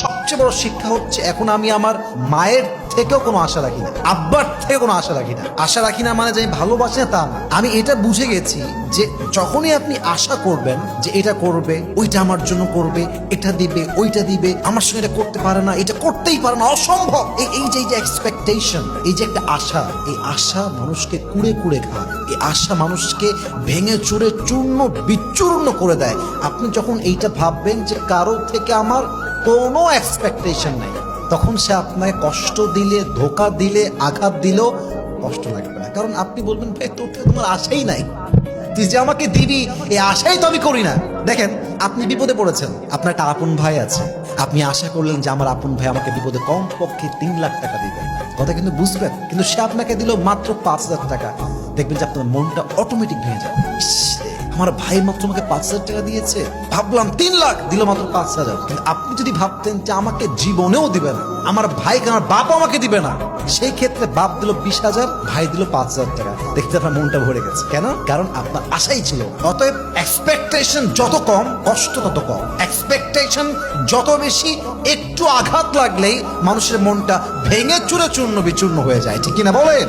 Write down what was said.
সবচেয়ে বড় শিক্ষা হচ্ছে, এখন আমি আমার মায়ের থেকেও কোনো আশা রাখি না, আব্বার থেকে কোনো আশা রাখি না। আশা রাখি না মানে যে আমি ভালোবাসি না তা না, আমি এটা বুঝে গেছি যে যখনই আপনি আশা করবেন যে এটা করবে, ওইটা আমার জন্য করবে, এটা দিবে, ওইটা দিবে, আমার সঙ্গে এটা করতে পারে না, এটা করতেই পারে না, অসম্ভব, এই যে এক্সপেকটেশন, এই যে একটা আশা, এই আশা মানুষকে কুড়ে কুড়ে খায়, এই আশা মানুষকে ভেঙে চুরে চূর্ণ বিচূর্ণ করে দেয়। আপনি যখন এইটা ভাববেন যে কারো থেকে আমার কোনো এক্সপেকটেশন নাই, তখন সে আপনাকে কষ্ট দিলে, ধোকা দিলে, আঘাত দিলেও কষ্ট লাগবে না। কারণ আপনি বলবেন, ভাই তোর থেকে তোমার আশাই নাই, তুই যে আমাকে দিবি এই আশাই তো আমি করি না। দেখেন, আপনি বিপদে পড়েছেন, আপনার একটা আপন ভাই আছে, আপনি আশা করলেন যে আমার আপন ভাই আমাকে বিপদে কমপক্ষে 3 লাখ টাকা দিবে, কথা কিন্তু বুঝবেন, কিন্তু সে আপনাকে দিল মাত্র 5,000 টাকা। দেখবেন যে আপনার মনটা অটোমেটিক ভেঙে যাবে। আমার ভাই মাত্র আমাকে 5,000 টাকা দিয়েছে, ভাবলাম 3 লাখ, দিল মাত্র 5,000। কিন্তু আপনি যদি ভাবতেন যে আমাকে জীবনেও দিবে না, আমার ভাইকে, আমার বাপ আমাকে দিবে না, সেই ক্ষেত্রে বাপ দিল 20,000, ভাই দিল 5,000 টাকা, দেখতে আপনার মনটা ভরে গেছে। কেন? কারণ আপনার আশাই ছিল। অতএব এক্সপেকটেশন যত কম, কষ্ট তত কম। এক্সপেকটেশন যত বেশি, একটু আঘাত লাগলেই মানুষের মনটা ভেঙে চুরে চূর্ণ বিচূর্ণ হয়ে যায়, ঠিক কিনা বলেন?